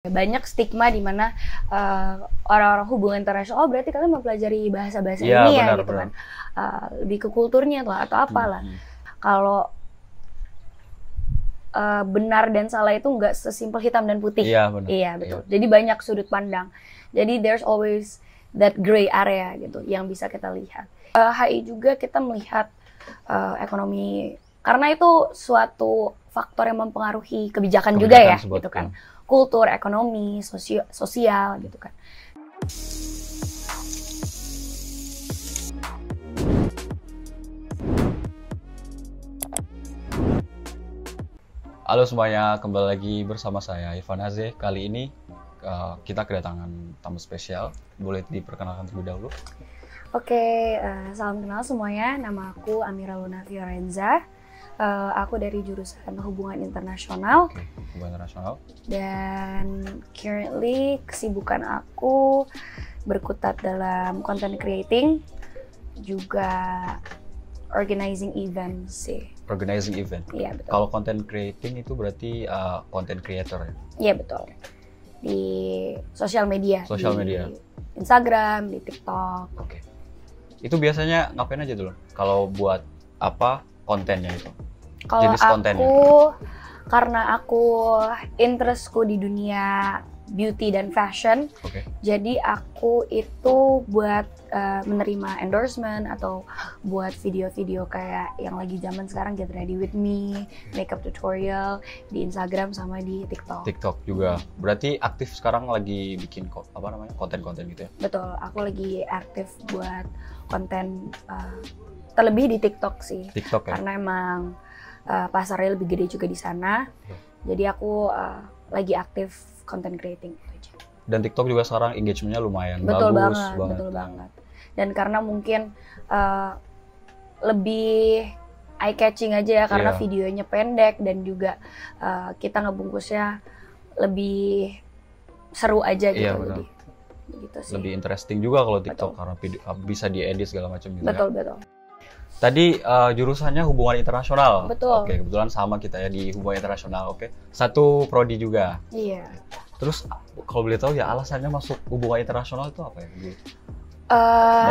Banyak stigma di mana orang-orang hubungan internasional, oh berarti kalian mempelajari bahasa-bahasa Iya, ini ya benar, gitu benar. kan. Lebih ke kulturnya atau apalah. Kalau benar dan salah itu nggak sesimpel hitam dan putih. Iya, benar. Iya, betul. Iya. Jadi banyak sudut pandang. Jadi there's always that gray area gitu yang bisa kita lihat. HI juga kita melihat ekonomi, karena itu suatu faktor yang mempengaruhi kebijakan juga ya, Kebijakan gitu kan. sebetulnya. Kultur, ekonomi, sosial gitu kan. Halo semuanya, kembali lagi bersama saya Irfan Azeh. Kali ini kita kedatangan tamu spesial. Boleh diperkenalkan terlebih dahulu? Oke, salam kenal semuanya. Nama aku Amira Luna Fiorenza. Aku dari jurusan Hubungan Internasional. Oke, hubungan internasional. Dan currently kesibukan aku berkutat dalam content creating, juga organizing events sih. Organizing event. Iya, betul. Kalau content creating itu berarti content creator ya? Iya, betul. Di sosial media. Sosial di media. Instagram, di TikTok. Oke. Itu biasanya ngapain aja dulu? Kalau buat apa kontennya itu? Kalau Jenis kontennya? karena aku interestku di dunia beauty dan fashion, Oke. jadi aku itu buat menerima endorsement atau buat video-video kayak yang lagi zaman sekarang, Get Ready With Me, makeup tutorial di Instagram sama di TikTok. TikTok juga. Berarti aktif sekarang lagi bikin konten-konten gitu ya? Betul, aku lagi aktif buat konten terlebih di TikTok sih. TikTok ya? Karena emang pasarnya lebih gede juga di sana. Jadi aku lagi aktif content creating itu aja. Dan TikTok juga sekarang engagement-nya lumayan Betul bagus banget, betul banget. Dan karena mungkin lebih eye catching aja ya, karena Iya. videonya pendek dan juga kita ngebungkusnya lebih seru aja gitu. Iya, benar. Gitu sih. Lebih interesting juga kalau TikTok Betul. karena bisa diedit segala macam gitu Betul, ya. betul. Tadi jurusannya hubungan internasional. Betul. Oke, kebetulan sama kita ya di hubungan internasional. Oke. Satu prodi juga. Iya. Terus kalau boleh tahu ya alasannya masuk hubungan internasional itu apa ya?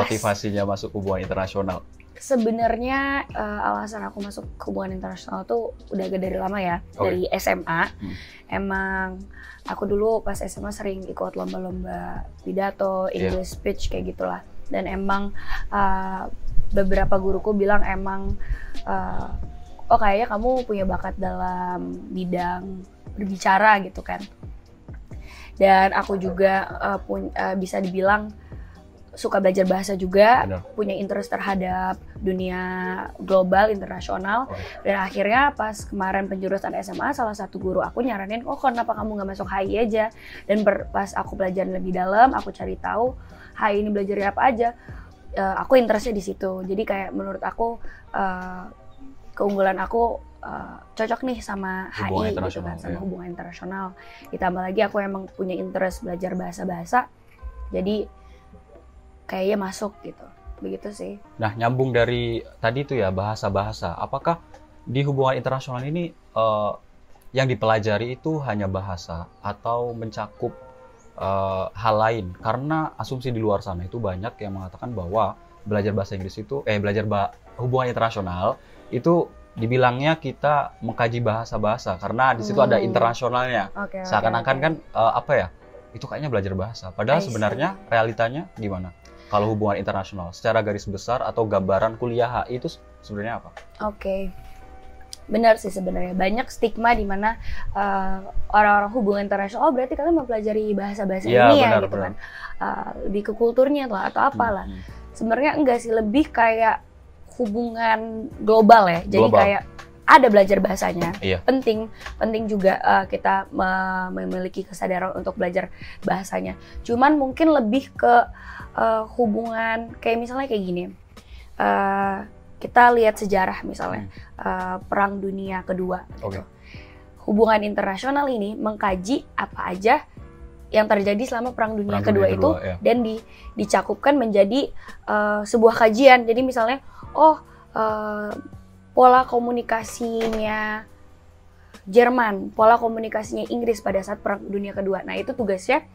Motivasinya masuk hubungan internasional. Sebenarnya alasan aku masuk hubungan internasional tuh udah agak dari lama ya, dari SMA. Emang aku dulu pas SMA sering ikut lomba-lomba pidato, English speech kayak gitulah. Dan emang beberapa guruku bilang emang oh kayaknya kamu punya bakat dalam bidang berbicara gitu kan. Dan aku juga bisa dibilang suka belajar bahasa juga. Benar. Punya interest terhadap dunia global, internasional. Dan akhirnya pas kemarin penjurusan SMA, salah satu guru aku nyaranin, oh kenapa kamu nggak masuk HI aja? Dan pas aku belajar lebih dalam, aku cari tahu HI ini belajar apa aja. Aku interestnya di situ. Jadi kayak menurut aku keunggulan aku cocok nih sama Hubungan HI gitu kan, sama ya. hubungan internasional. Ditambah lagi aku emang punya interest belajar bahasa-bahasa. Jadi kayaknya masuk gitu. Begitu sih. Nah, nyambung dari tadi itu ya bahasa-bahasa. Apakah di hubungan internasional ini yang dipelajari itu hanya bahasa atau mencakup hal lain? Karena asumsi di luar sana itu banyak yang mengatakan bahwa belajar bahasa Inggris itu hubungan internasional itu dibilangnya kita mengkaji bahasa-bahasa karena di situ ada internasionalnya. Oke, Seakan-akan kan apa ya? Itu kayaknya belajar bahasa. Padahal sebenarnya realitanya gimana? Kalau hubungan internasional, secara garis besar atau gambaran kuliah HI itu sebenarnya apa? Oke. Benar sih sebenarnya. Banyak stigma di mana orang-orang hubungan internasional, oh berarti kalian mempelajari bahasa-bahasa Iya, ini ya benar, gitu benar. kan. Lebih ke kulturnya atau apalah. Sebenarnya enggak sih, lebih kayak hubungan global ya. Jadi Global. kayak ada belajar bahasanya. Iya. Penting juga kita memiliki kesadaran untuk belajar bahasanya. Cuman mungkin lebih ke hubungan kayak misalnya kayak gini. Kita lihat sejarah misalnya Perang Dunia Kedua. Gitu. Hubungan internasional ini mengkaji apa aja yang terjadi selama Perang Dunia Kedua itu ya. dan dicakupkan menjadi sebuah kajian. Jadi misalnya, pola komunikasinya Jerman, pola komunikasinya Inggris pada saat Perang Dunia Kedua. Nah itu tugasnya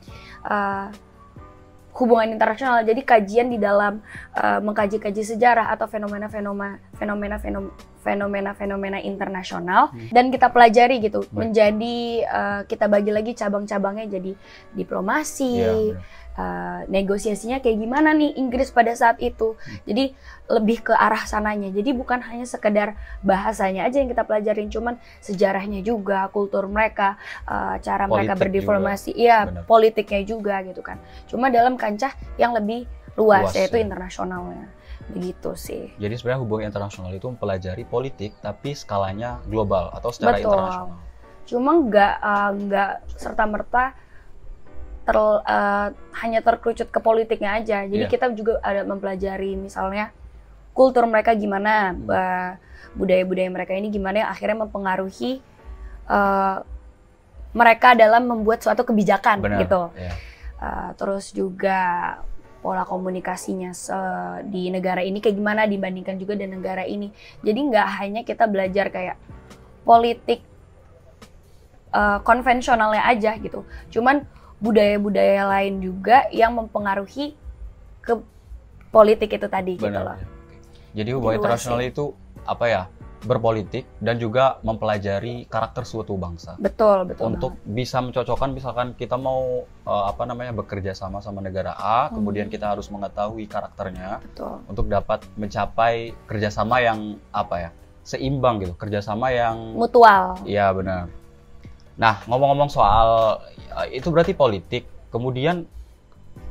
hubungan internasional. Jadi kajian di dalam mengkaji-kaji sejarah atau fenomena-fenomena internasional dan kita pelajari gitu. Menjadi kita bagi lagi cabang-cabangnya jadi diplomasi, negosiasinya kayak gimana nih Inggris pada saat itu. Jadi lebih ke arah sananya. Jadi bukan hanya sekedar bahasanya aja yang kita pelajarin, cuman sejarahnya juga, kultur mereka, cara mereka berdiplomasi, politiknya juga gitu kan. Cuma dalam kancah yang lebih luas yaitu internasionalnya. Begitu sih. Jadi sebenarnya hubungan internasional itu mempelajari politik tapi skalanya global atau secara internasional. Cuma nggak serta-merta hanya terkerucut ke politiknya aja. Jadi kita juga ada mempelajari misalnya kultur mereka gimana, budaya-budaya mereka ini gimana yang akhirnya mempengaruhi mereka dalam membuat suatu kebijakan. Benar, gitu. Terus juga pola komunikasinya di negara ini kayak gimana dibandingkan juga dengan negara ini. Jadi nggak hanya kita belajar kayak politik konvensionalnya aja gitu. Cuman budaya-budaya lain juga yang mempengaruhi ke politik itu tadi. Benar, gitu loh. Jadi hubungan internasional itu apa ya? Berpolitik dan juga mempelajari karakter suatu bangsa. Betul untuk banget. Bisa mencocokkan misalkan kita mau bekerja sama negara A, kemudian kita harus mengetahui karakternya. Betul. Untuk dapat mencapai kerjasama yang seimbang gitu, kerjasama yang mutual. Iya benar. Nah ngomong-ngomong soal itu berarti politik, kemudian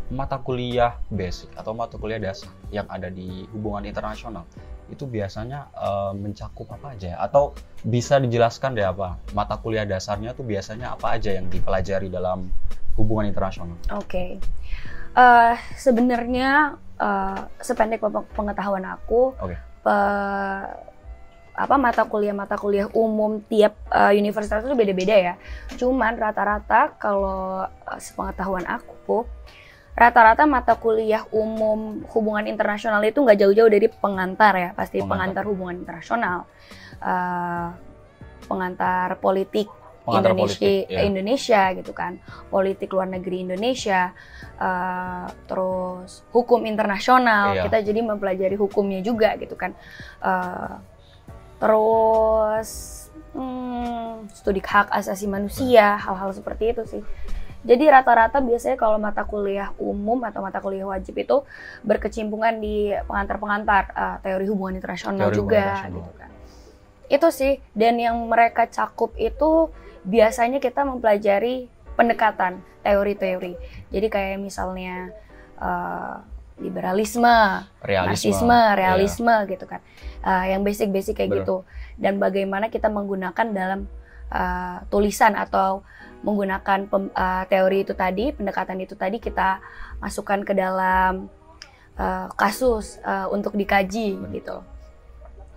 mata kuliah basic atau mata kuliah dasar yang ada di hubungan internasional itu biasanya mencakup apa aja ya? Atau bisa dijelaskan deh mata kuliah dasarnya tuh biasanya apa aja yang dipelajari dalam hubungan internasional? Oke. Sebenarnya sependek pengetahuan aku, mata kuliah umum tiap universitas itu beda-beda ya. Cuman rata-rata kalau sepengetahuan aku, rata-rata mata kuliah umum hubungan internasional itu nggak jauh-jauh dari pengantar ya, pasti pengantar hubungan internasional, pengantar politik Indonesia gitu kan, politik luar negeri Indonesia, terus hukum internasional, kita jadi mempelajari hukumnya juga gitu kan, terus studi hak asasi manusia, hal-hal seperti itu sih. Jadi rata-rata biasanya kalau mata kuliah umum atau mata kuliah wajib itu berkecimpungan di pengantar-pengantar teori hubungan internasional juga gitu kan. Itu sih, dan yang mereka cakup itu biasanya kita mempelajari pendekatan teori-teori. Jadi kayak misalnya liberalisme, realisme gitu kan. Yang basic-basic kayak gitu. Dan bagaimana kita menggunakan dalam tulisan atau menggunakan teori itu tadi, pendekatan itu tadi kita masukkan ke dalam kasus untuk dikaji gitu.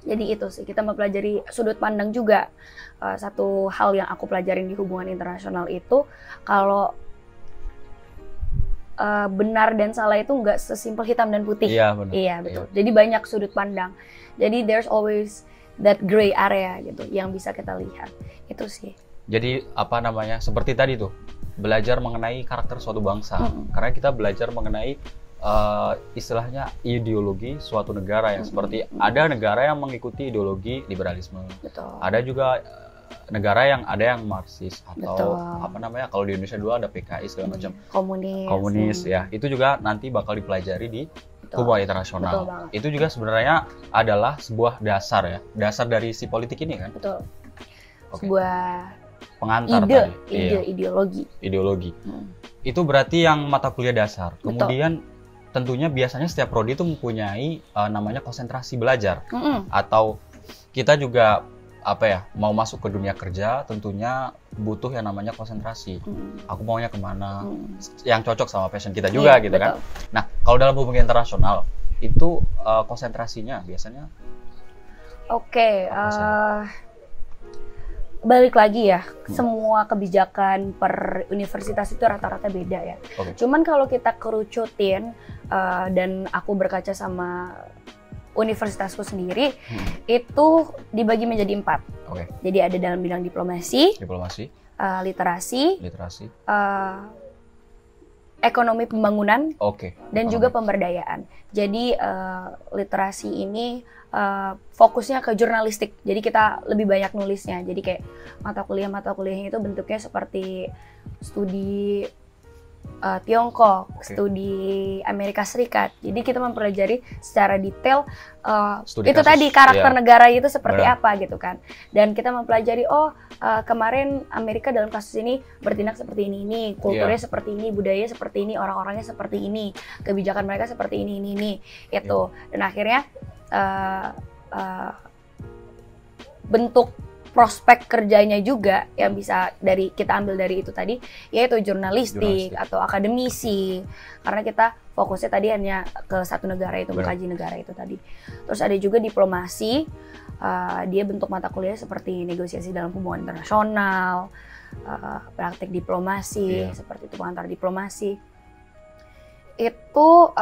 Jadi itu sih, kita mempelajari sudut pandang juga. Satu hal yang aku pelajarin di hubungan internasional itu, kalau benar dan salah itu nggak sesimpel hitam dan putih. Iya, benar. Iya, betul. Iya. Jadi banyak sudut pandang. Jadi there's always that gray area gitu yang bisa kita lihat. Itu sih. Jadi seperti tadi tuh, belajar mengenai karakter suatu bangsa. Karena kita belajar mengenai istilahnya ideologi suatu negara yang seperti ada negara yang mengikuti ideologi liberalisme. Betul. Ada juga negara yang Marxis atau kalau di Indonesia dulu ada PKI segala macam. Komunis ya. Itu juga nanti bakal dipelajari di hubungan internasional. Itu juga sebenarnya adalah sebuah dasar ya. Dasar dari si politik ini kan. Betul. Sebuah pengantar ideologi. Itu berarti yang mata kuliah dasar. Kemudian tentunya biasanya setiap prodi itu mempunyai namanya konsentrasi belajar. Atau kita juga mau masuk ke dunia kerja tentunya butuh yang namanya konsentrasi. Aku maunya kemana, yang cocok sama passion kita juga gitu kan. Nah kalau dalam hubungan internasional itu konsentrasinya biasanya balik lagi ya, semua kebijakan per universitas itu rata-rata beda ya. Cuman kalau kita kerucutin dan aku berkaca sama universitasku sendiri itu dibagi menjadi 4. Oke. Jadi ada dalam bidang diplomasi, literasi, ekonomi pembangunan, dan juga pemberdayaan. Jadi literasi ini fokusnya ke jurnalistik. Jadi kita lebih banyak nulisnya. Jadi kayak mata kuliahnya itu bentuknya seperti studi Tiongkok, studi Amerika Serikat. Jadi kita mempelajari secara detail itu kasus, tadi karakter negara itu seperti apa gitu kan. Dan kita mempelajari kemarin Amerika dalam kasus ini bertindak seperti ini, kulturnya seperti ini, budayanya seperti ini, orang-orangnya seperti ini, kebijakan mereka seperti ini itu. Dan akhirnya bentuk prospek kerjanya juga yang bisa kita ambil dari itu tadi, yaitu jurnalistik atau akademisi, karena kita fokusnya tadi hanya ke satu negara itu, mengkaji negara itu tadi. Terus ada juga diplomasi, dia bentuk mata kuliah seperti negosiasi dalam hubungan internasional, praktik diplomasi, seperti itu, pengantar diplomasi. Itu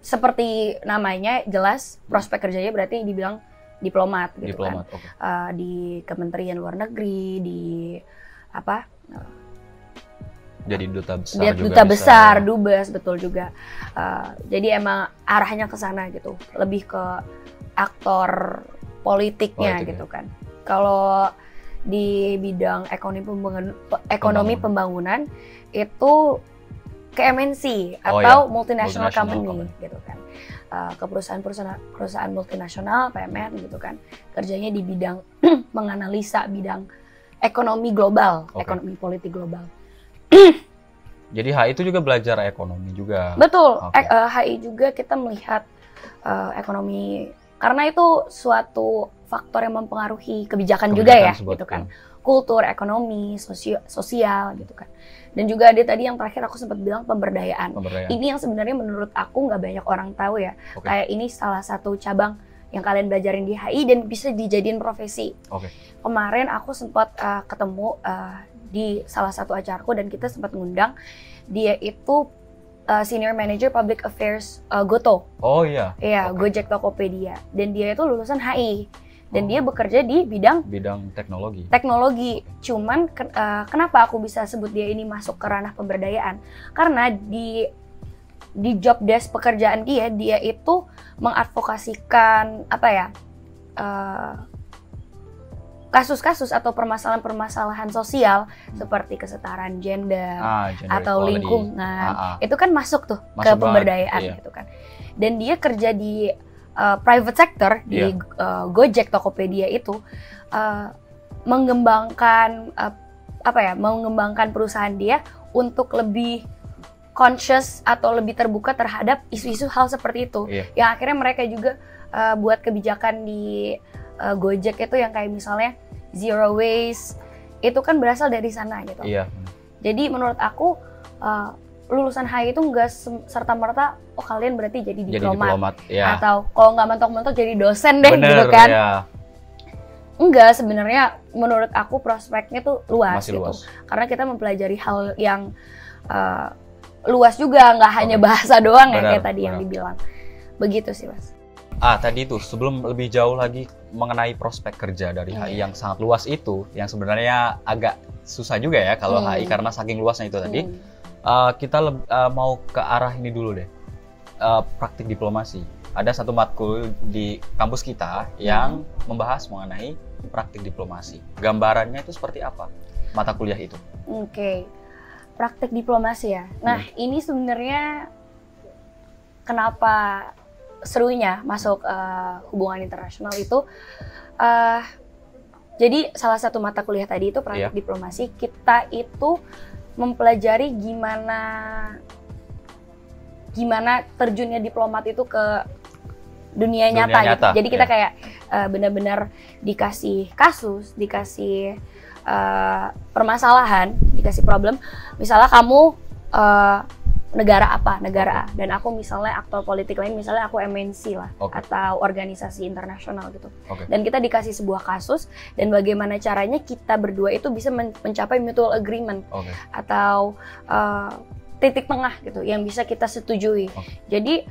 seperti namanya jelas prospek kerjanya berarti dibilang diplomat gitu kan. Di Kementerian Luar Negeri, di jadi duta besar duta besar, dubes, betul juga. Jadi emang arahnya ke sana gitu, lebih ke aktor politiknya gitu kan. Kalau di bidang ekonomi pembangunan itu ke MNC atau multinational company gitu kan. Ke perusahaan multinasional, PMN gitu kan. Kerjanya di bidang menganalisa bidang ekonomi global, ekonomi politik global. Jadi HI itu juga belajar ekonomi juga. Betul. HI juga kita melihat ekonomi, karena itu suatu faktor yang mempengaruhi kebijakan juga ya, gitu kan. Kultur, ekonomi, sosial gitu kan. Dan juga ada tadi yang terakhir aku sempat bilang pemberdayaan. Ini yang sebenarnya menurut aku nggak banyak orang tahu ya. Kayak ini salah satu cabang yang kalian belajarin di HI dan bisa dijadiin profesi. Kemarin aku sempat ketemu di salah satu acaraku dan kita sempat ngundang dia itu Senior Manager Public Affairs Goto. Iya, Gojek Tokopedia. Dan dia itu lulusan HI. Dan dia bekerja di bidang teknologi. Cuman kenapa aku bisa sebut dia ini masuk ke ranah pemberdayaan? Karena di job desk pekerjaan dia itu mengadvokasikan kasus-kasus atau permasalahan-permasalahan sosial seperti kesetaraan gender atau lingkungan. Itu kan masuk tuh ke pemberdayaan gitu kan. Dan dia kerja di private sector di Gojek Tokopedia itu mengembangkan perusahaan dia untuk lebih conscious atau lebih terbuka terhadap isu-isu hal seperti itu. Yang akhirnya mereka juga buat kebijakan di Gojek itu yang kayak misalnya zero waste, itu kan berasal dari sana gitu. Jadi menurut aku lulusan HI itu nggak serta-merta kalian berarti jadi diplomat atau kalau nggak mentok-mentok jadi dosen deh gitu kan. Enggak, sebenarnya menurut aku prospeknya tuh luas gitu. Karena kita mempelajari hal yang luas juga, nggak hanya bahasa doang ya kayak tadi yang dibilang. Begitu sih, Mas. Tadi itu sebelum lebih jauh lagi mengenai prospek kerja dari HI yang sangat luas itu, yang sebenarnya agak susah juga ya kalau HI karena saking luasnya itu tadi. Kita mau ke arah ini dulu deh, praktik diplomasi. Ada satu matkul di kampus kita yang membahas mengenai praktik diplomasi. Gambarannya itu seperti apa mata kuliah itu? Praktik diplomasi ya. Nah, ini sebenarnya kenapa serunya masuk hubungan internasional itu. Jadi salah satu mata kuliah tadi itu praktik diplomasi. Kita itu mempelajari gimana terjunnya diplomat itu ke dunia nyata gitu. Jadi kita kayak benar-benar dikasih kasus, dikasih permasalahan, dikasih problem. Misalnya kamu negara A, dan aku misalnya aktor politik lain, misalnya aku MNC lah, atau organisasi internasional gitu. Dan kita dikasih sebuah kasus, dan bagaimana caranya kita berdua itu bisa mencapai mutual agreement, atau titik tengah gitu, yang bisa kita setujui. Jadi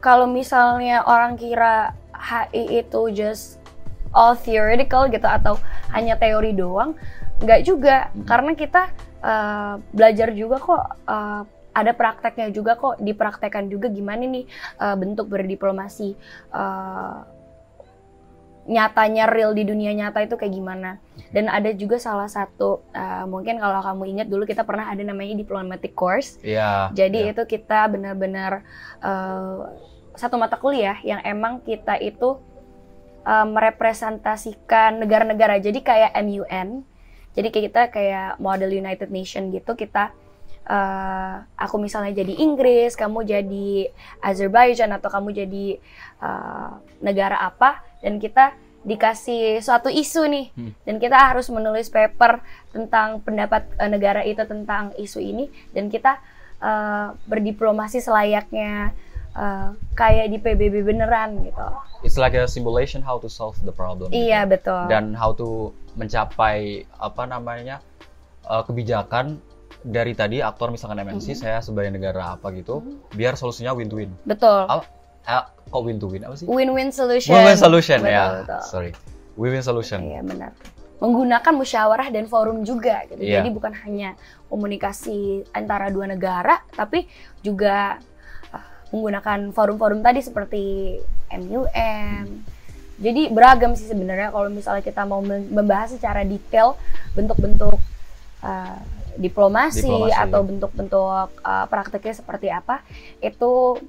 kalau misalnya orang kira HI itu just all theoretical gitu atau hanya teori doang, nggak juga. Karena kita belajar juga kok, ada prakteknya juga kok, dipraktekkan juga gimana nih bentuk berdiplomasi nyatanya, real di dunia nyata itu kayak gimana. Dan ada juga salah satu, mungkin kalau kamu ingat dulu kita pernah ada namanya diplomatic course. Jadi itu kita benar-benar satu mata kuliah yang emang kita itu merepresentasikan negara-negara. Jadi kayak MUN, jadi kita kayak model United Nation gitu. Kita aku misalnya jadi Inggris, kamu jadi Azerbaijan, atau kamu jadi negara apa, dan kita dikasih suatu isu nih, dan kita harus menulis paper tentang pendapat negara itu tentang isu ini, dan kita berdiplomasi selayaknya kayak di PBB beneran gitu. It's like a simulation how to solve the problem. Iya, gitu. betul. Dan how to mencapai kebijakan dari tadi aktor misalkan MNC, saya sebagai negara apa gitu, biar solusinya win to win. Betul. Kok win to win apa sih? Win-win solution. Win-win solution, betul, ya. Betul. Sorry. Win-win solution. Iya, benar. Menggunakan musyawarah dan forum juga gitu. Iya. Jadi bukan hanya komunikasi antara dua negara, tapi juga menggunakan forum-forum tadi seperti MUN. Jadi beragam sih sebenarnya kalau misalnya kita mau membahas secara detail bentuk-bentuk diplomasi atau bentuk-bentuk prakteknya seperti apa, itu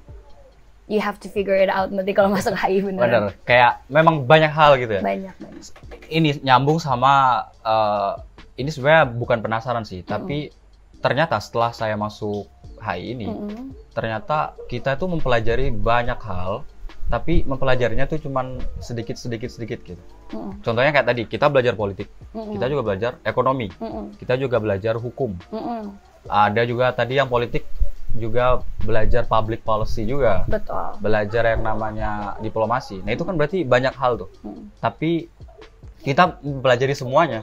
you have to figure it out nanti kalau masuk HI beneran. Bener, kayak memang banyak hal gitu ya. Banyak. Ini nyambung sama, ini sebenarnya bukan penasaran sih, tapi ternyata setelah saya masuk HI ini, ternyata kita tuh mempelajari banyak hal, tapi mempelajarinya tuh cuman sedikit gitu. Contohnya kayak tadi, kita belajar politik, kita juga belajar ekonomi, kita juga belajar hukum. Ada juga tadi yang politik, juga belajar public policy juga. Betul. Belajar yang namanya diplomasi. Nah itu kan berarti banyak hal tuh. Tapi kita mempelajari semuanya.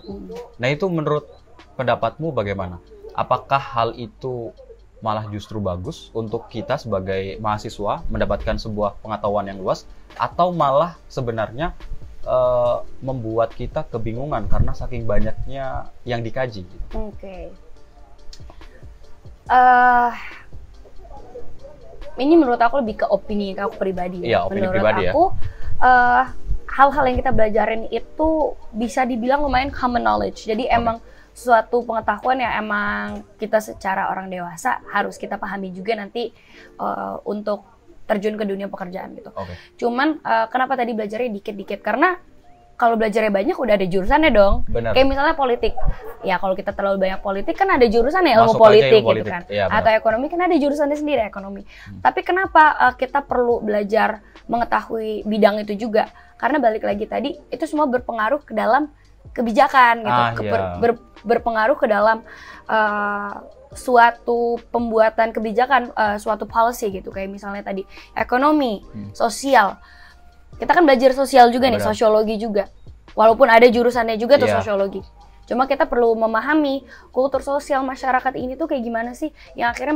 Nah itu menurut pendapatmu bagaimana? Apakah hal itu malah justru bagus untuk kita sebagai mahasiswa mendapatkan sebuah pengetahuan yang luas, atau malah sebenarnya membuat kita kebingungan karena saking banyaknya yang dikaji? Oke. Ini menurut aku lebih ke opini aku pribadi. Iya, opini menurut pribadi aku, hal-hal yang kita belajarin itu bisa dibilang lumayan common knowledge. Jadi emang suatu pengetahuan yang emang kita secara orang dewasa harus kita pahami juga nanti untuk terjun ke dunia pekerjaan gitu. Cuman kenapa tadi belajarnya dikit-dikit? Karena kalau belajarnya banyak udah ada jurusannya dong. Bener. Kayak misalnya politik. Ya kalau kita terlalu banyak politik kan ada jurusannya ilmu politik gitu kan. Ya, atau ekonomi kan ada jurusannya sendiri ekonomi. Tapi kenapa kita perlu belajar mengetahui bidang itu juga? Karena balik lagi tadi itu semua berpengaruh ke dalam kebijakan gitu. Berpengaruh ke dalam suatu pembuatan kebijakan, suatu policy gitu. Kayak misalnya tadi ekonomi, sosial. Kita kan belajar sosial juga nih, sosiologi juga. Walaupun ada jurusannya juga tuh sosiologi. Cuma kita perlu memahami kultur sosial masyarakat ini tuh kayak gimana sih, yang akhirnya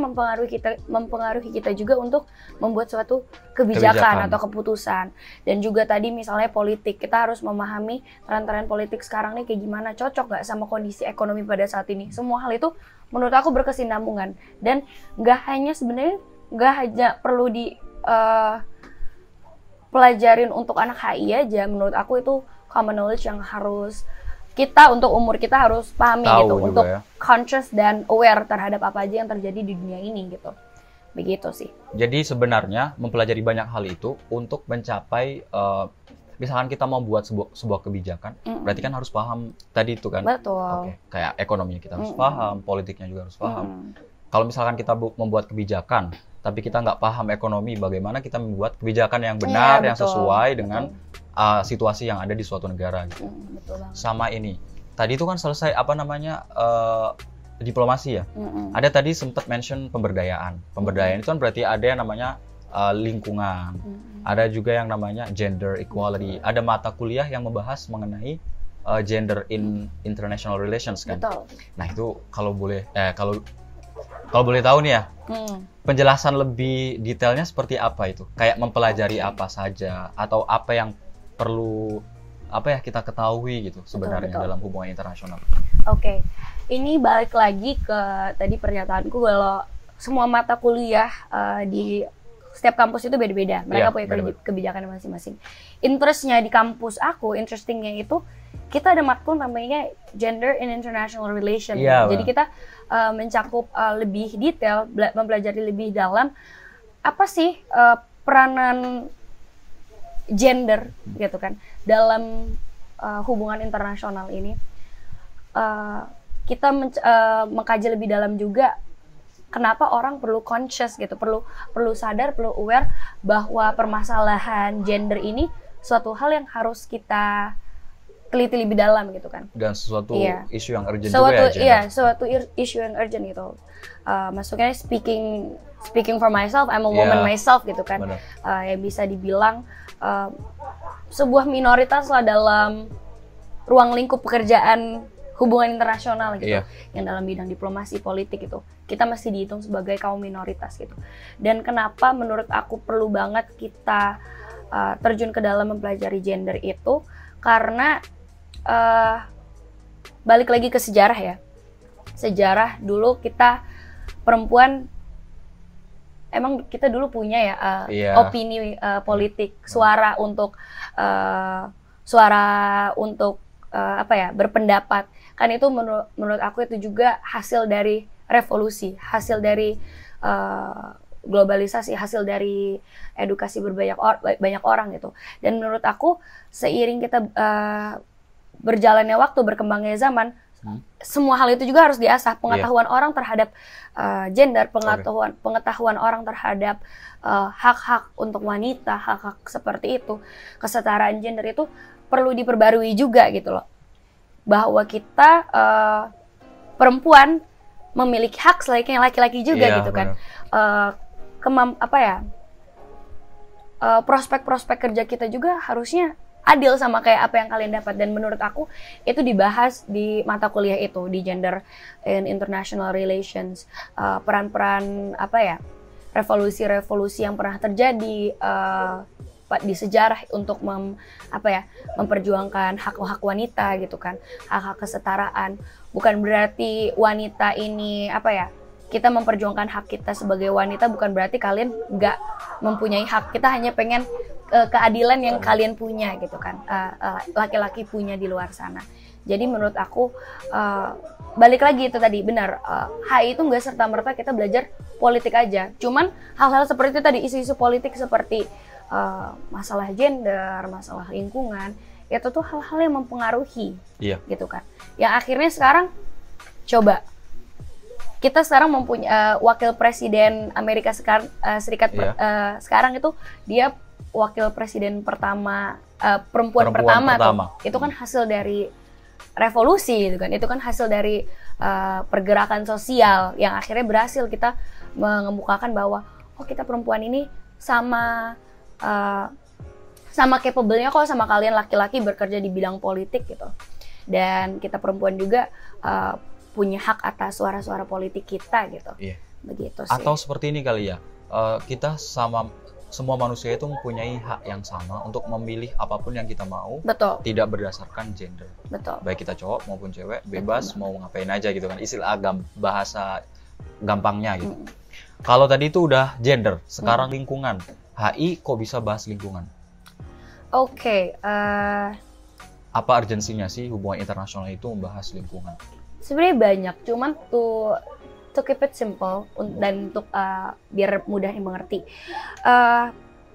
mempengaruhi kita juga untuk membuat suatu kebijakan atau keputusan. Dan juga tadi misalnya politik, kita harus memahami tren-tren politik sekarang nih kayak gimana, cocok nggak sama kondisi ekonomi pada saat ini. Semua hal itu menurut aku berkesinambungan. Dan nggak hanya perlu di pelajarin untuk anak HI aja. Menurut aku itu common knowledge yang harus kita untuk umur kita harus pahami gitu, untuk conscious dan aware terhadap apa aja yang terjadi di dunia ini gitu. Begitu sih. Jadi sebenarnya mempelajari banyak hal itu untuk mencapai misalkan kita mau buat sebuah kebijakan, berarti kan harus paham tadi itu kan. Betul. Kayak ekonominya kita harus paham, politiknya juga harus paham. Kalau misalkan kita membuat kebijakan, tapi kita nggak paham ekonomi, bagaimana kita membuat kebijakan yang benar, yang sesuai dengan situasi yang ada di suatu negara gitu. Sama ini, tadi itu kan selesai diplomasi ya. Ada tadi sempat mention pemberdayaan. Pemberdayaan itu kan berarti ada yang namanya lingkungan, ada juga yang namanya gender equality. Ada mata kuliah yang membahas mengenai gender in international relations kan. Betul. Nah itu kalau boleh, kalau Kalau boleh tahu nih ya, Hmm. penjelasan lebih detailnya seperti apa itu? Kayak mempelajari apa saja atau apa yang perlu kita ketahui gitu sebenarnya Betul. dalam hubungan internasional. Oke, ini balik lagi ke tadi pernyataanku kalau semua mata kuliah di setiap kampus itu beda-beda. Mereka Iya, punya beda-beda. kebijakan masing-masing. Interestnya di kampus aku, interestingnya itu kita ada matkul namanya Gender in International Relations. Iya, Jadi kita mencakup lebih detail, mempelajari lebih dalam apa sih peranan gender gitu kan dalam hubungan internasional ini. Kita mengkaji lebih dalam juga kenapa orang perlu conscious gitu, perlu sadar, perlu aware bahwa permasalahan gender ini suatu hal yang harus kita teliti lebih dalam gitu kan. Dan sesuatu Iya. isu yang urgent Suatu juga ya, Jen? iya, suatu isu yang urgent gitu. Maksudnya speaking for myself, I'm a woman Iya. myself gitu kan. Benar. Yang bisa dibilang sebuah minoritas lah dalam ruang lingkup pekerjaan hubungan internasional gitu, Iya. yang dalam bidang diplomasi politik itu kita masih dihitung sebagai kaum minoritas gitu. Dan kenapa menurut aku perlu banget kita terjun ke dalam mempelajari gender itu karena balik lagi ke sejarah ya. Sejarah dulu kita perempuan emang kita dulu punya ya Iya. opini politik, suara untuk berpendapat. Kan itu menurut aku itu juga hasil dari revolusi, hasil dari globalisasi, hasil dari edukasi banyak orang gitu. Dan menurut aku seiring kita berjalannya waktu, berkembangnya zaman, semua hal itu juga harus diasah. Pengetahuan orang terhadap gender, pengetahuan orang terhadap hak-hak untuk wanita, hak-hak seperti itu, kesetaraan gender itu perlu diperbarui juga gitu loh. Bahwa kita perempuan memiliki hak selayaknya laki-laki juga Iya, gitu kan. Prospek-prospek kerja kita juga harusnya adil sama kayak apa yang kalian dapat. Dan menurut aku itu dibahas di mata kuliah itu, di Gender in International Relations, peran-peran revolusi-revolusi yang pernah terjadi di sejarah untuk memperjuangkan hak-hak wanita gitu kan, hak-hak kesetaraan. Bukan berarti wanita ini kita memperjuangkan hak kita sebagai wanita, bukan berarti kalian nggak mempunyai hak. Kita hanya pengen keadilan yang kalian punya gitu kan, laki-laki punya di luar sana. Jadi menurut aku balik lagi itu tadi benar, HI itu nggak serta-merta kita belajar politik aja. Cuman hal-hal seperti itu tadi, isu-isu politik seperti masalah gender, masalah lingkungan, itu tuh hal-hal yang mempengaruhi, gitu kan. Yang akhirnya sekarang coba kita sekarang mempunyai wakil presiden Amerika Serikat sekarang itu dia wakil presiden pertama perempuan pertama. Tuh. Itu kan hasil dari revolusi gitu kan. Itu kan hasil dari pergerakan sosial yang akhirnya berhasil kita mengemukakan bahwa kita perempuan ini sama capable-nya kok sama kalian laki-laki bekerja di bidang politik gitu. Dan kita perempuan juga punya hak atas suara-suara politik kita gitu. Iya. Begitu sih. Atau seperti ini kali ya, kita semua manusia itu mempunyai hak yang sama untuk memilih apapun yang kita mau. Betul. Tidak berdasarkan gender. Betul. Baik kita cowok maupun cewek, bebas mau ngapain aja gitu kan. Istilah bahasa gampangnya gitu. Kalau tadi itu udah gender, sekarang lingkungan. HI kok bisa bahas lingkungan? Oke. Apa urgensinya sih hubungan internasional itu membahas lingkungan? Sebenarnya banyak, cuman to keep it simple dan untuk biar mudah dimengerti.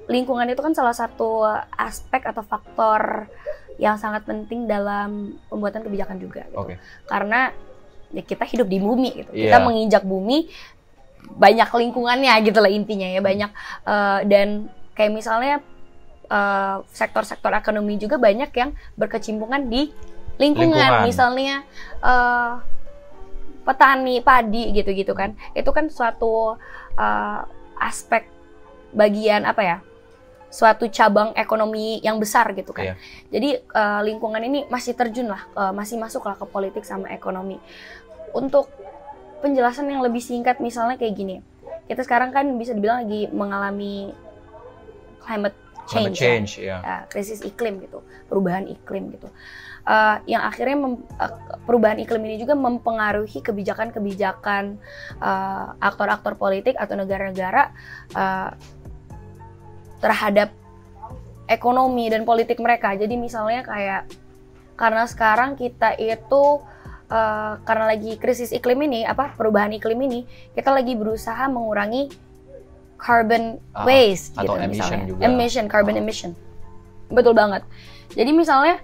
Lingkungan itu kan salah satu aspek atau faktor yang sangat penting dalam pembuatan kebijakan juga gitu. Okay. Karena ya kita hidup di bumi gitu. Kita menginjak bumi, banyak lingkungannya gitu lah intinya ya, banyak dan kayak misalnya sektor-sektor ekonomi juga banyak yang berkecimpungan di lingkungan. Misalnya petani padi gitu kan, itu kan suatu aspek bagian suatu cabang ekonomi yang besar gitu kan. Jadi lingkungan ini masih terjun lah, masih masuk lah ke politik sama ekonomi. Untuk penjelasan yang lebih singkat, misalnya kayak gini. Kita sekarang kan bisa dibilang lagi mengalami climate change ya. Krisis iklim gitu, perubahan iklim gitu. Yang akhirnya perubahan iklim ini juga mempengaruhi kebijakan-kebijakan aktor-aktor politik atau negara-negara terhadap ekonomi dan politik mereka. Jadi misalnya kayak karena sekarang kita itu karena lagi krisis iklim ini, perubahan iklim ini, kita lagi berusaha mengurangi carbon waste atau gitu, emission misalnya. juga. Carbon emission. Betul banget. Jadi misalnya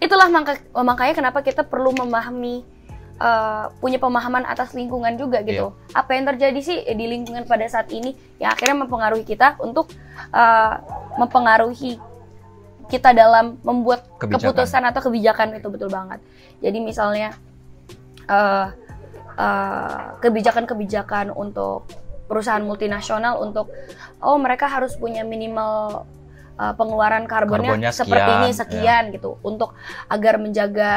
itulah makanya kenapa kita perlu memahami punya pemahaman atas lingkungan juga gitu. Apa yang terjadi sih di lingkungan pada saat ini yang akhirnya mempengaruhi kita untuk mempengaruhi kita dalam membuat keputusan atau kebijakan itu, betul banget. Jadi misalnya kebijakan-kebijakan untuk perusahaan multinasional untuk mereka harus punya minimal pengeluaran karbonnya seperti ini sekian gitu untuk agar menjaga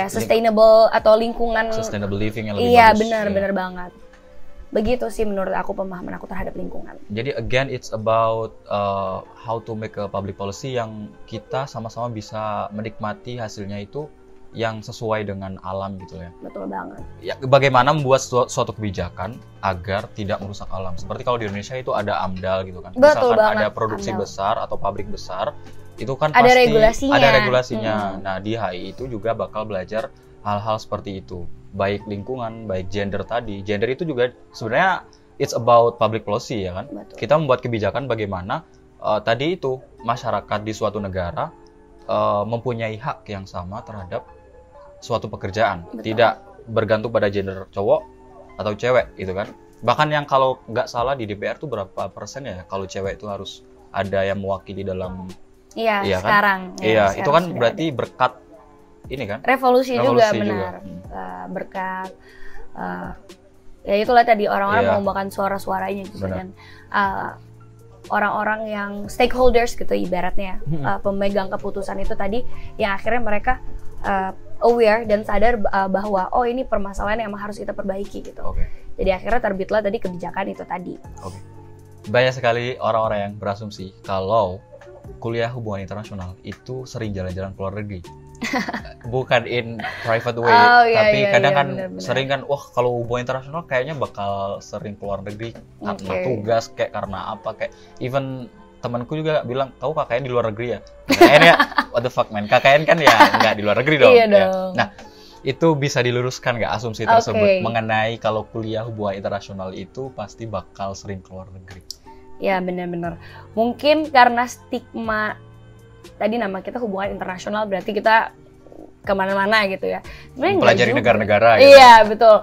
sustainable atau sustainable living yang lebih bagus. Iya, benar banget. Begitu sih menurut aku pemahaman aku terhadap lingkungan. Jadi again it's about how to make a public policy yang kita sama-sama bisa menikmati hasilnya itu yang sesuai dengan alam gitu ya. Betul banget. Ya, bagaimana membuat suatu kebijakan agar tidak merusak alam. Seperti kalau di Indonesia itu ada AMDAL gitu kan. Betul misalkan banget, ada produksi AMDAL besar atau pabrik besar, itu kan ada pasti ada regulasinya. Hmm. Nah, di HI itu juga bakal belajar hal-hal seperti itu. Baik lingkungan, baik gender tadi. Gender itu juga sebenarnya it's about public policy ya kan. Betul. Kita membuat kebijakan bagaimana tadi itu masyarakat di suatu negara mempunyai hak yang sama terhadap suatu pekerjaan. Betul. Tidak bergantung pada gender cowok atau cewek gitu kan. Bahkan yang kalau nggak salah di DPR tuh berapa persen ya kalau cewek itu harus ada yang mewakili dalam sekarang. Kan? Iya, itu kan berarti ada. Berkat ini kan? Revolusi juga benar. Berkat ya itulah tadi orang-orang mengembangkan suara-suaranya gitu dan orang-orang yang stakeholders gitu ibaratnya pemegang keputusan itu tadi yang akhirnya mereka aware dan sadar bahwa ini permasalahan yang harus kita perbaiki gitu. Jadi akhirnya terbitlah tadi kebijakan itu tadi. Banyak sekali orang-orang yang berasumsi kalau kuliah hubungan internasional itu sering jalan-jalan ke luar negeri. Bukan in private way, tapi kadang kan bener. Sering kan, kalau hubungan internasional kayaknya bakal sering ke luar negeri karena tugas karena apa even temanku juga bilang, tahu KKN di luar negeri ya? KKN ya, what the fuck man, KKN kan ya nggak di luar negeri dong. Iya dong. Nah, itu bisa diluruskan nggak asumsi tersebut mengenai kalau kuliah hubungan internasional itu pasti bakal sering ke luar negeri? Ya benar-benar. Mungkin karena stigma tadi nama kita hubungan internasional berarti kita kemana-mana gitu ya. Pelajari negara-negara. Gitu. Iya betul.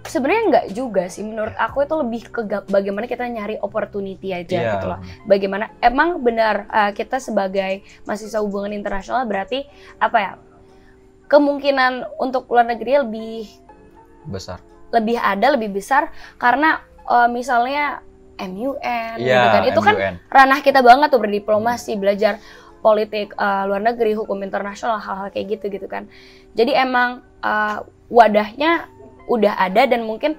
Sebenarnya nggak juga sih, menurut aku itu lebih ke bagaimana kita nyari opportunity aja gitu loh. Bagaimana emang benar kita sebagai mahasiswa hubungan internasional berarti kemungkinan untuk luar negeri lebih besar. Lebih besar karena misalnya MUN gitu kan. Itu MUN. kan ranah kita banget tuh berdiplomasi, belajar politik luar negeri, hukum internasional, hal-hal kayak gitu kan. Jadi emang wadahnya udah ada dan mungkin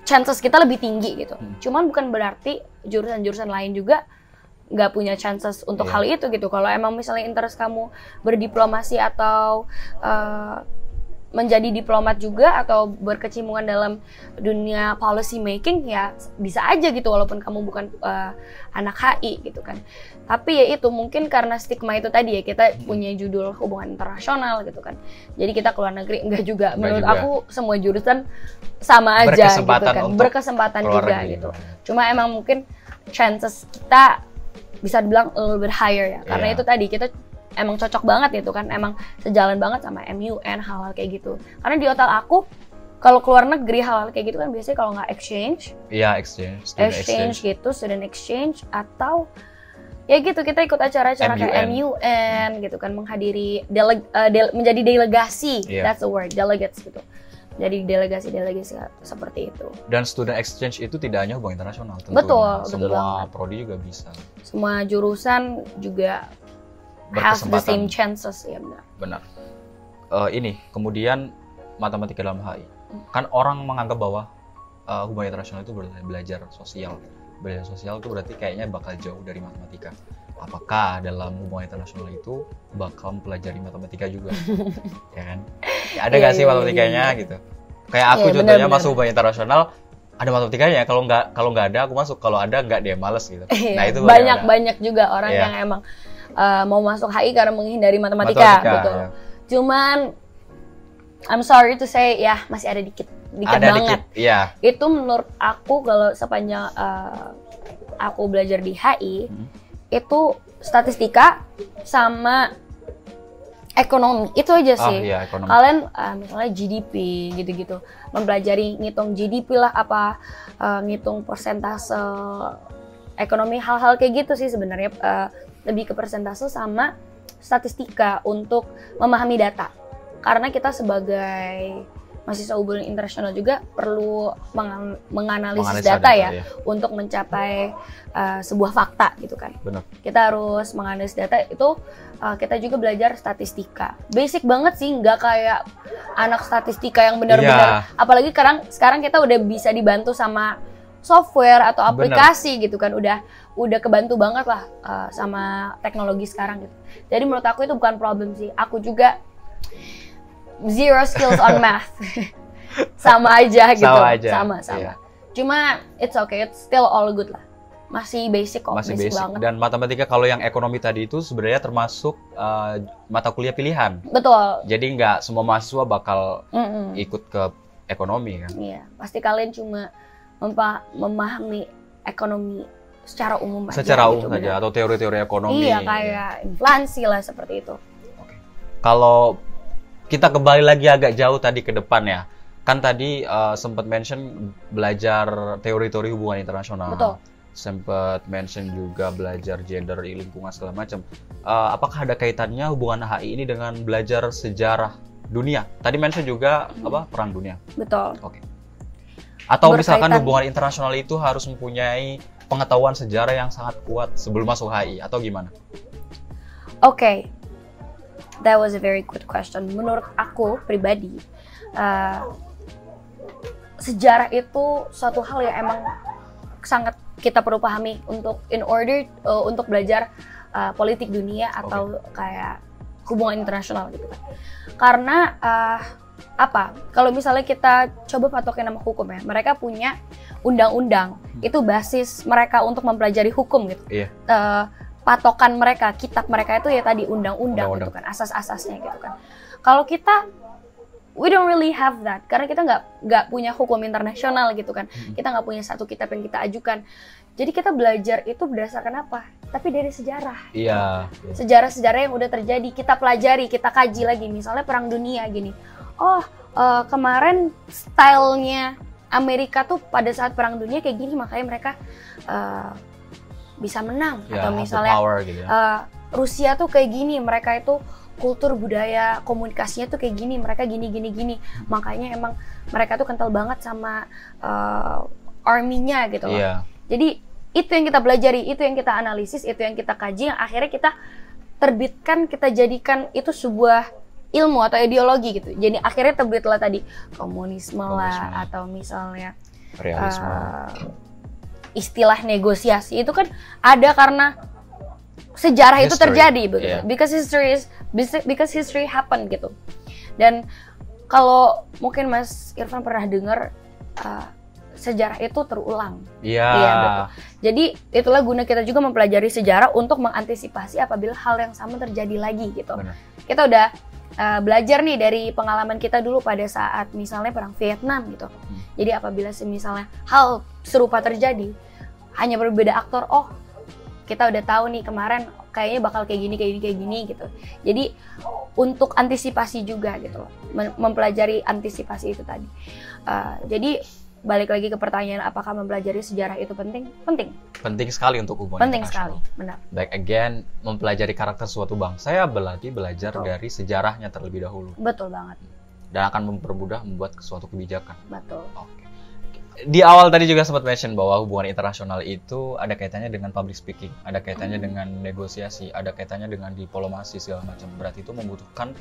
chances kita lebih tinggi gitu. Cuman bukan berarti jurusan-jurusan lain juga nggak punya chances untuk hal itu gitu. Kalau emang misalnya interest kamu berdiplomasi atau menjadi diplomat juga atau berkecimpung dalam dunia policy making ya bisa aja gitu walaupun kamu bukan anak HI gitu kan. Tapi ya itu mungkin karena stigma itu tadi ya kita punya judul hubungan internasional gitu kan. Jadi kita keluar negeri enggak juga. Menurut aku semua jurusan sama aja gitu kan. Berkesempatan juga gitu. Cuma emang mungkin chances kita bisa dibilang a little bit higher ya. Karena itu tadi kita emang cocok banget gitu kan, emang sejalan banget sama MUN, hal-hal kayak gitu. Karena di otak aku, kalau keluar negeri hal-hal kayak gitu kan biasanya kalau nggak exchange. Iya, exchange gitu, student exchange, atau ya gitu kita ikut acara-acara kayak MUN gitu kan, menghadiri, menjadi delegasi, that's the word, delegates gitu. Jadi delegasi seperti itu. Dan student exchange itu tidak hanya hubungan internasional tentunya. Betul. Semua prodi juga bisa. Semua jurusan juga has the same chances, ya benar. Benar. ini kemudian matematika dalam HI. Kan orang menganggap bahwa hubungan internasional itu belajar sosial. Belajar sosial itu berarti kayaknya bakal jauh dari matematika. Apakah dalam hubungan internasional itu bakal mempelajari matematika juga? Ya kan? Ada nggak sih matematikanya gitu? Kayak aku contohnya masuk hubungan internasional, ada matematikanya. Kalau nggak ada aku masuk. Kalau ada nggak, dia males gitu. Nah itu banyak juga orang yang emang mau masuk HI karena menghindari matematika betul. Ya. Cuman I'm sorry to say ya masih ada dikit banget. Iya. Itu menurut aku kalau sepanjang aku belajar di HI itu statistika sama ekonomi itu aja sih. Iya, ekonomi. Kalian misalnya GDP gitu-gitu, mempelajari ngitung GDP lah apa, ngitung persentase ekonomi, hal-hal kayak gitu sih sebenarnya, lebih ke persentase sama statistika untuk memahami data. Karena kita sebagai mahasiswa hubungan internasional juga perlu menganalisis data ya untuk mencapai sebuah fakta gitu kan. Benar. Kita harus menganalisis data itu, kita juga belajar statistika. Basic banget sih, nggak kayak anak statistika yang benar-benar. Apalagi sekarang kita udah bisa dibantu sama software atau aplikasi gitu kan, udah kebantu banget lah sama teknologi sekarang gitu. Jadi menurut aku itu bukan problem sih. Aku juga zero skills on math. sama aja gitu. Sama. Iya. Cuma it's okay, it's still all good lah. Masih basic kok, masih basic banget. Dan matematika kalau yang ekonomi tadi itu sebenarnya termasuk mata kuliah pilihan. Betul. Jadi nggak semua mahasiswa bakal ikut ke ekonomi kan. Iya, pasti kalian cuma memahami ekonomi secara umum aja. Secara umum saja atau teori-teori ekonomi. Iya, kayak inflasi lah seperti itu. Oke. Kalau kita kembali lagi agak jauh tadi ke depan ya. Kan tadi sempat mention belajar teori-teori hubungan internasional. Betul. Sempat mention juga belajar gender, lingkungan segala macam. Apakah ada kaitannya hubungan HI ini dengan belajar sejarah dunia? Tadi mention juga perang dunia. Betul. Oke. Atau misalkan hubungan internasional itu harus mempunyai pengetahuan sejarah yang sangat kuat sebelum masuk HI atau gimana? Oke. That was a very good question. Menurut aku pribadi, sejarah itu suatu hal yang emang sangat kita perlu pahami untuk belajar politik dunia atau kayak hubungan internasional gitu kan. Karena kalau misalnya kita coba patokin nama hukum ya, mereka punya undang-undang, itu basis mereka untuk mempelajari hukum gitu. Iya. Patokan mereka, kitab mereka itu ya tadi undang-undang gitu kan, asas-asasnya gitu kan. Kalau kita, we don't really have that, karena kita nggak punya hukum internasional gitu kan. Kita nggak punya satu kitab yang kita ajukan. Jadi kita belajar itu berdasarkan apa? Tapi dari sejarah. Iya. Sejarah-sejarah yang udah terjadi, kita pelajari, kita kaji lagi. Misalnya Perang Dunia gini. Kemarin stylenya Amerika tuh pada saat Perang Dunia kayak gini, makanya mereka bisa menang. Atau misalnya gitu ya. Rusia tuh kayak gini, mereka itu kultur budaya komunikasinya tuh kayak gini, mereka gini. Makanya emang mereka tuh kental banget sama army-nya gitu loh. Iya. Jadi itu yang kita pelajari, itu yang kita analisis, itu yang kita kaji, yang akhirnya kita terbitkan, kita jadikan itu sebuah ilmu atau ideologi gitu. Jadi akhirnya terbitlah tadi komunisme lah, atau misalnya realisme. Istilah negosiasi itu kan ada karena sejarah itu terjadi begitu. Yeah. Because history happen gitu. Dan kalau mungkin Mas Irfan pernah dengar sejarah itu terulang. Iya. Betul. Jadi itulah guna kita juga mempelajari sejarah untuk mengantisipasi apabila hal yang sama terjadi lagi gitu. Benar. Kita udah belajar nih dari pengalaman kita dulu pada saat misalnya perang Vietnam gitu. Jadi apabila misalnya hal serupa terjadi, hanya berbeda aktor, kita udah tahu nih kemarin kayaknya bakal kayak gini gitu. Jadi untuk antisipasi juga gitu loh, mempelajari antisipasi itu tadi. Jadi balik lagi ke pertanyaan, apakah mempelajari sejarah itu penting? Penting sekali untuk hubungan penting internasional. Sekali, benar. Baik, again, mempelajari karakter suatu bangsa ya belajar dari sejarahnya terlebih dahulu. Betul banget. Dan akan mempermudah membuat suatu kebijakan. Betul. Oke. Di awal tadi juga sempat mention bahwa hubungan internasional itu ada kaitannya dengan public speaking, ada kaitannya dengan negosiasi, ada kaitannya dengan diplomasi segala macam. Berarti itu membutuhkan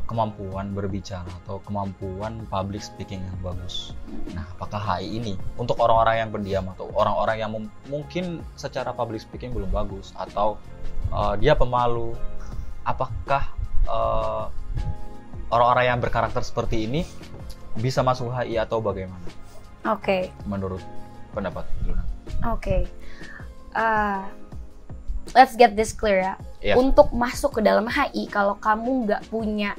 kemampuan berbicara atau kemampuan public speaking yang bagus. Nah, apakah HI ini untuk orang-orang yang pendiam atau orang-orang yang mungkin secara public speaking belum bagus atau dia pemalu, apakah orang-orang yang berkarakter seperti ini bisa masuk HI atau bagaimana? Oke. Menurut pendapat Luna. Oke. Let's get this clear ya. Yeah. Untuk masuk ke dalam HI, kalau kamu nggak punya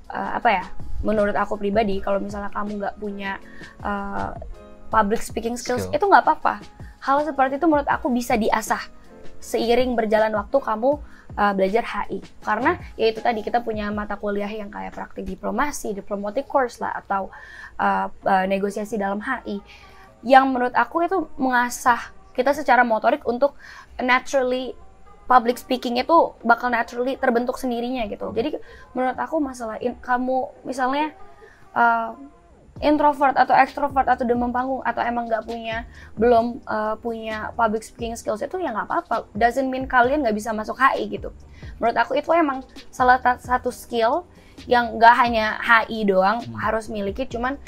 apa ya? Menurut aku pribadi, kalau misalnya kamu nggak punya public speaking skills, itu nggak apa-apa. Hal seperti itu menurut aku bisa diasah seiring berjalan waktu kamu belajar HI. Karena ya itu tadi, kita punya mata kuliah yang kayak praktik diplomasi, diplomatic course lah, atau negosiasi dalam HI, yang menurut aku itu mengasah kita secara motorik untuk naturally public speaking itu bakal naturally terbentuk sendirinya gitu. Jadi menurut aku masalah kamu misalnya introvert atau extrovert atau demam panggung atau emang belum punya public speaking skills, itu ya nggak apa-apa. Doesn't mean kalian nggak bisa masuk HI gitu. Menurut aku itu emang salah satu skill yang nggak hanya HI doang harus miliki, cuman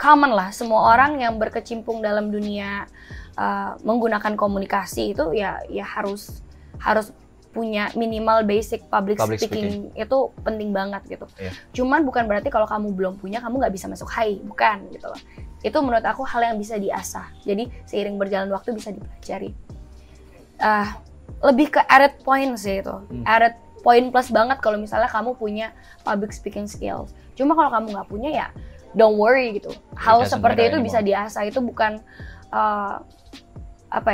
common lah, semua orang yang berkecimpung dalam dunia menggunakan komunikasi itu ya harus punya minimal basic public speaking itu penting banget gitu. Yeah. Cuman bukan berarti kalau kamu belum punya kamu nggak bisa masuk HI, bukan gitu loh. Itu menurut aku hal yang bisa diasah. Jadi seiring berjalan waktu bisa dipelajari. Lebih ke added point sih itu. Added point plus banget kalau misalnya kamu punya public speaking skills. Cuma kalau kamu nggak punya ya don't worry gitu. Hal seperti itu bisa diasah. Itu bukan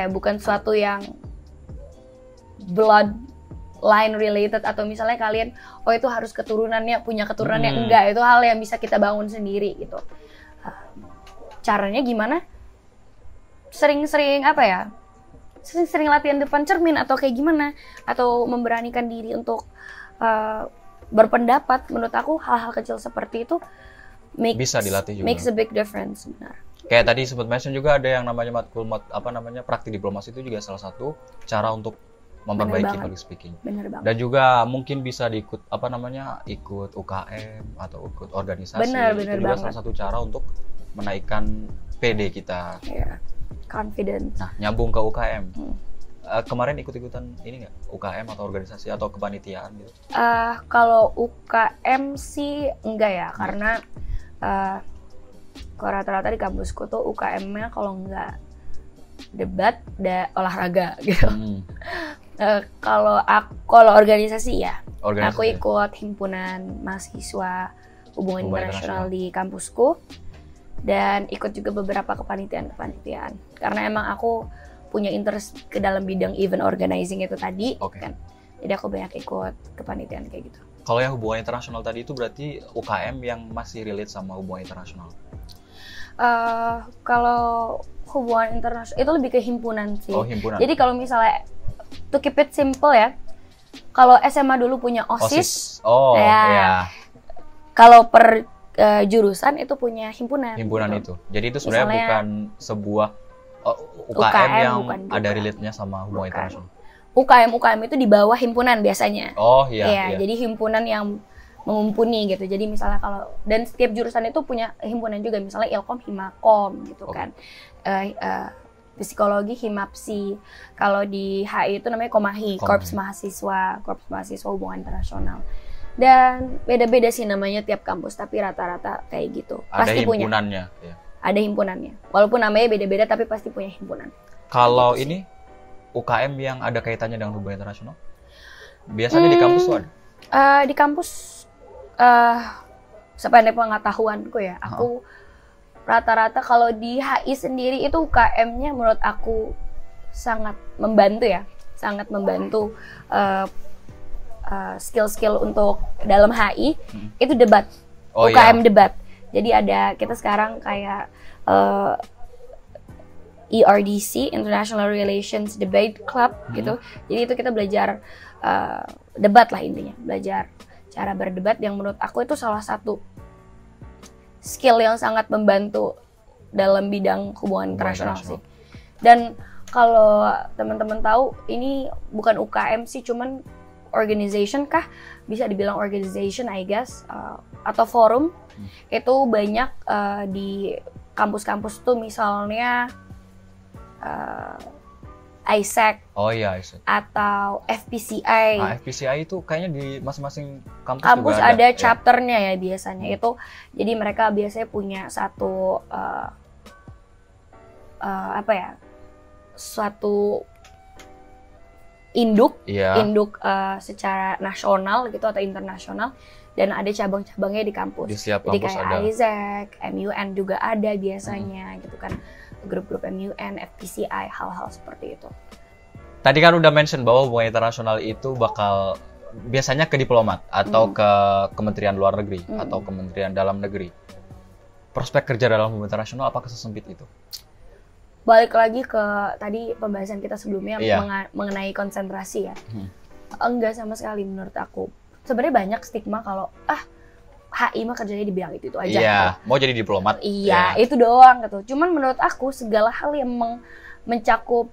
bukan suatu yang bloodline related atau misalnya kalian itu harus punya keturunannya. Enggak, itu hal yang bisa kita bangun sendiri gitu. Caranya gimana? Sering-sering latihan depan cermin atau kayak gimana, atau memberanikan diri untuk berpendapat. Menurut aku hal-hal kecil seperti itu bisa dilatih juga. Makes a big difference, benar. Kayak tadi sempat mention juga ada yang namanya praktik diplomasi, itu juga salah satu cara untuk memperbaiki public speaking. Bener banget. Dan juga mungkin bisa ikut UKM atau ikut organisasi. Bener itu juga banget. Salah satu cara untuk menaikkan PD kita. Yeah. Confidence. Nah, nyambung ke UKM. Kemarin ikut-ikutan ini nggak? UKM atau organisasi atau kepanitiaan gitu? Kalau UKM sih enggak ya, karena kalau rata-rata di kampusku tuh UKM-nya kalau nggak debat, olahraga gitu. Kalau organisasi ya, aku ikut himpunan mahasiswa hubungan internasional di kampusku dan ikut juga beberapa kepanitiaan. Karena emang aku punya interest ke dalam bidang event organizing itu tadi, kan. Jadi aku banyak ikut kepanitiaan kayak gitu. Kalau yang hubungan internasional tadi itu berarti UKM yang masih relate sama hubungan internasional? Kalau hubungan internasional itu lebih ke himpunan sih. Oh, himpunan. Jadi kalau misalnya to keep it simple ya, kalau SMA dulu punya OSIS. Ya. Kalau per jurusan itu punya himpunan. Himpunan gitu. Itu. Jadi itu sebenarnya bukan sebuah UKM yang bukan ada relate-nya sama hubungan internasional. UKM itu di bawah himpunan biasanya. Oh iya. Jadi himpunan yang mengumpuni gitu. Jadi misalnya dan setiap jurusan itu punya himpunan juga, misalnya Ilkom, Himakom gitu kan. Psikologi, Himapsi. Kalau di HI itu namanya Komahi, Korps Mahasiswa Hubungan Internasional. Dan beda-beda sih namanya tiap kampus, tapi rata-rata kayak gitu. Pasti punya. Ya. Ada himpunannya. Walaupun namanya beda-beda tapi pasti punya himpunan. Kalau gitu ini UKM yang ada kaitannya dengan hubungan internasional? Biasanya di kampus tuh ada? Di kampus sependek pengetahuanku ya, aku rata-rata kalau di HI sendiri itu UKM-nya menurut aku sangat membantu ya. Sangat membantu skill-skill untuk dalam HI itu debat. UKM debat. Jadi kita sekarang kayak ERDC, International Relations Debate Club gitu. Jadi itu kita belajar debat lah intinya, belajar cara berdebat yang menurut aku itu salah satu skill yang sangat membantu dalam bidang hubungan internasional sih. internasional. Dan kalau teman-teman tahu, ini bukan UKM sih, cuman organization kah? Bisa dibilang organization, I guess, atau forum. Itu banyak di kampus-kampus tuh, misalnya ISEC Oh iya, ISEC. atau FPCI. Nah, FPCI itu kayaknya di masing-masing kampus Kampus juga ada ya. chapternya ya biasanya. Itu jadi mereka biasanya punya satu apa ya? Suatu induk Iya. secara nasional gitu atau internasional, dan ada cabang-cabangnya di kampus. Di setiap Jadi kampus kayak ada. ISEC, MUN juga ada biasanya gitu kan. Grup-grup MUN, FPCI, hal-hal seperti itu. Tadi kan udah mention bahwa hubungan internasional itu bakal biasanya ke diplomat atau ke Kementerian Luar Negeri atau Kementerian Dalam Negeri. Prospek kerja dalam hubungan internasional apakah sesempit itu? Balik lagi ke tadi pembahasan kita sebelumnya Iya. mengenai konsentrasi ya. Enggak sama sekali menurut aku. Sebenarnya banyak stigma kalau HI mah kerjanya di bidang itu aja. Iya, gitu. mau jadi diplomat. Iya, Ya. itu doang gitu. Cuman menurut aku segala hal yang mencakup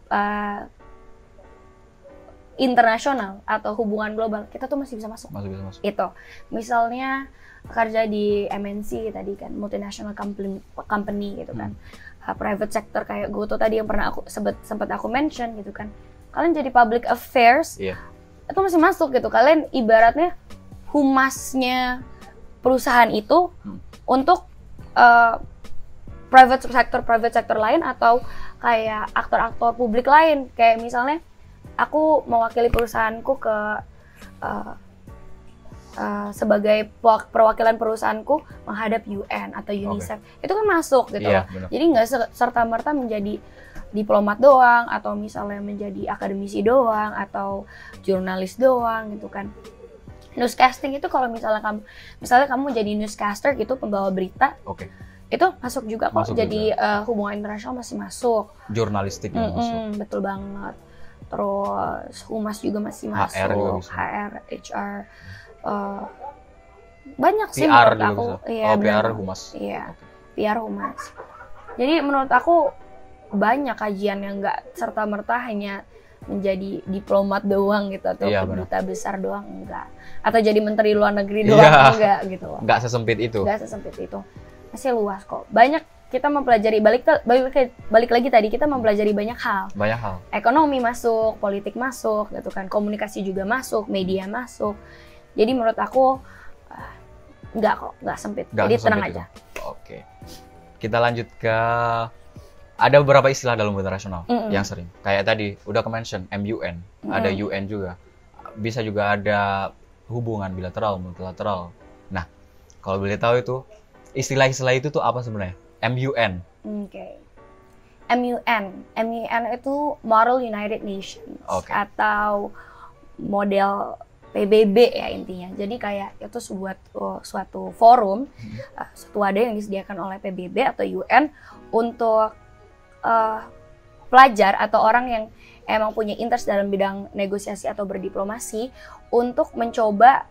internasional atau hubungan global, kita tuh masih bisa masuk. Masih bisa masuk. Itu. Misalnya kerja di MNC tadi kan, multinational company gitu kan. Private sector kayak GoTo tadi yang pernah aku sempat aku mention gitu kan. Kalian jadi public affairs, Iya. itu masih masuk gitu. Kalian ibaratnya humasnya perusahaan itu untuk private sector lain, atau kayak aktor-aktor publik lain. Kayak misalnya aku mewakili perusahaanku ke sebagai perwakilan perusahaanku menghadap UN atau UNICEF. Itu kan masuk gitu Iya, loh. benar. Jadi nggak serta-merta menjadi diplomat doang, atau misalnya menjadi akademisi doang, atau jurnalis doang gitu kan. Newscasting itu kalau misalnya kamu jadi newscaster gitu, pembawa berita, Oke. itu masuk juga kok. Masuk Jadi hubungan internasional masih masuk. Jurnalistik yang masuk. Betul banget. Terus humas juga masih masuk. HR juga bisa. HR, HR, banyak sih PR menurut juga aku. bisa. Iya, Oh, benar. PR humas. Iya, PR humas. Jadi menurut aku banyak kajian yang nggak serta-merta hanya menjadi diplomat doang gitu, atau Iya, duta besar doang, enggak. Atau jadi menteri luar negeri Iya. doang, enggak gitu loh. Nggak sesempit itu. Nggak sesempit itu. Masih luas kok. Banyak kita mempelajari, balik lagi tadi, kita mempelajari banyak hal. Banyak hal. Ekonomi masuk, politik masuk gitu kan, komunikasi juga masuk, media masuk. Jadi menurut aku nggak sempit. Nggak Jadi sesempit tenang itu. aja. Oke. Kita lanjut ke ada beberapa istilah dalam hubungan internasional yang sering. Kayak tadi udah ke-mention MUN, ada UN juga. Bisa juga ada hubungan bilateral, multilateral. Nah, kalau boleh tahu itu istilah-istilah itu tuh apa sebenarnya? MUN. Oke. MUN itu Model United Nations, Oke. atau model PBB ya intinya. Jadi kayak itu suatu forum, suatu wadah yang disediakan oleh PBB atau UN untuk pelajar atau orang yang emang punya interest dalam bidang negosiasi atau berdiplomasi untuk mencoba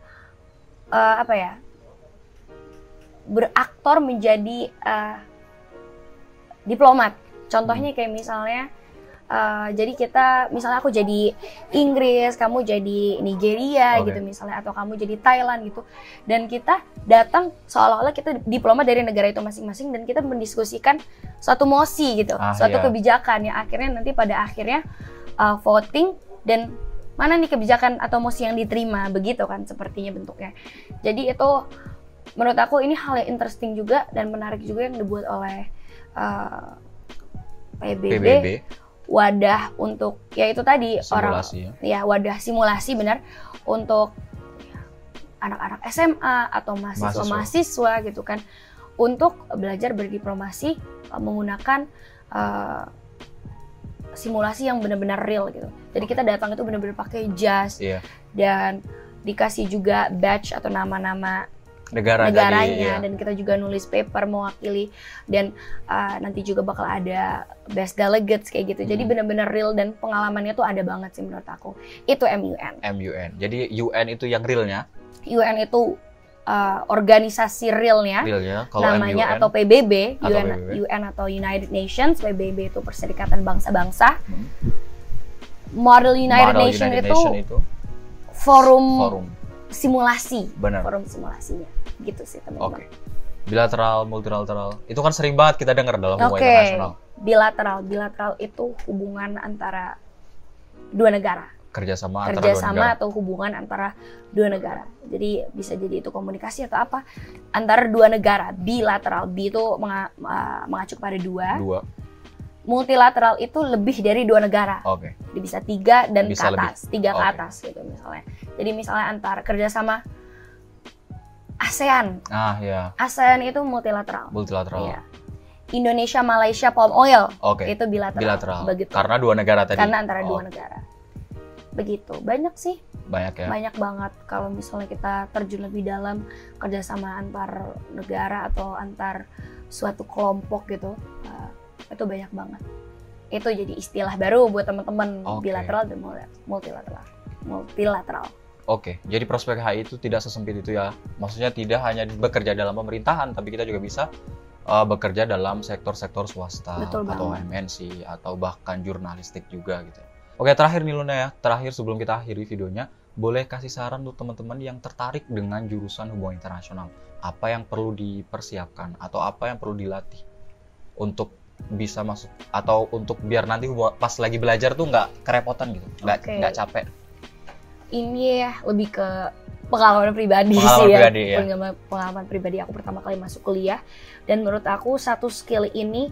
beraktor menjadi diplomat. Contohnya kayak misalnya jadi misalnya aku jadi Inggris, kamu jadi Nigeria gitu misalnya, atau kamu jadi Thailand gitu, dan kita datang seolah-olah kita diplomat dari negara itu masing-masing, dan kita mendiskusikan suatu mosi gitu, suatu kebijakan yang akhirnya nanti pada akhirnya voting, dan mana nih kebijakan atau mosi yang diterima, begitu kan sepertinya bentuknya. Jadi itu menurut aku ini hal yang interesting juga dan menarik juga yang dibuat oleh PBB. Wadah untuk ya itu tadi simulasi, wadah simulasi benar untuk anak-anak SMA atau mahasiswa gitu kan, untuk belajar berdiplomasi menggunakan simulasi yang benar-benar real gitu. Jadi kita datang itu benar-benar pakai jas dan dikasih juga badge atau nama-nama negaranya, dan kita juga nulis paper mewakili, dan nanti juga bakal ada best delegates kayak gitu. Jadi benar-benar real dan pengalamannya tuh ada banget sih menurut aku. Itu MUN. Jadi UN itu yang realnya. UN itu organisasi realnya, kalau namanya MUN, atau PBB, atau UN atau United Nations. PBB itu Perserikatan Bangsa-Bangsa. Model United Nation itu forum simulasi. Benar. Forum simulasinya, gitu sih teman-teman. Oke. Bilateral, multilateral, itu kan sering banget kita dengar dalam hubungan internasional. Bilateral itu hubungan antara dua negara. Kerjasama atau hubungan antara dua negara. Jadi bisa jadi itu komunikasi atau apa antara dua negara. Bilateral, B itu mengacu pada dua. Multilateral itu lebih dari dua negara. Oke. Bisa 3 dan bisa ke atas, lebih. 3 ke atas gitu misalnya. Jadi misalnya antara kerjasama ASEAN. Ya. ASEAN itu multilateral. Multilateral. Ya. Indonesia, Malaysia, palm oil. Itu bilateral. Begitu. Karena dua negara tadi. Karena antara dua negara. Begitu. Banyak sih. Banyak ya. Banyak banget kalau misalnya kita terjun lebih dalam kerjasama antar negara atau antar suatu kelompok gitu. Itu banyak banget. Itu jadi istilah baru buat teman-teman, bilateral dan multilateral. Oke, jadi prospek HI itu tidak sesempit itu ya. Maksudnya tidak hanya bekerja dalam pemerintahan, tapi kita juga bisa bekerja dalam sektor-sektor swasta. Betul atau banget. MNC atau bahkan jurnalistik juga gitu. Oke, terakhir nih Luna ya. Terakhir sebelum kita akhiri videonya, boleh kasih saran untuk teman-teman yang tertarik dengan jurusan hubungan internasional. Apa yang perlu dipersiapkan atau apa yang perlu dilatih untuk bisa masuk, atau untuk biar nanti pas lagi belajar tuh nggak kerepotan gitu, nggak capek. Ini ya lebih ke pengalaman pribadi pengalaman pribadi aku pertama kali masuk kuliah, dan menurut aku satu skill ini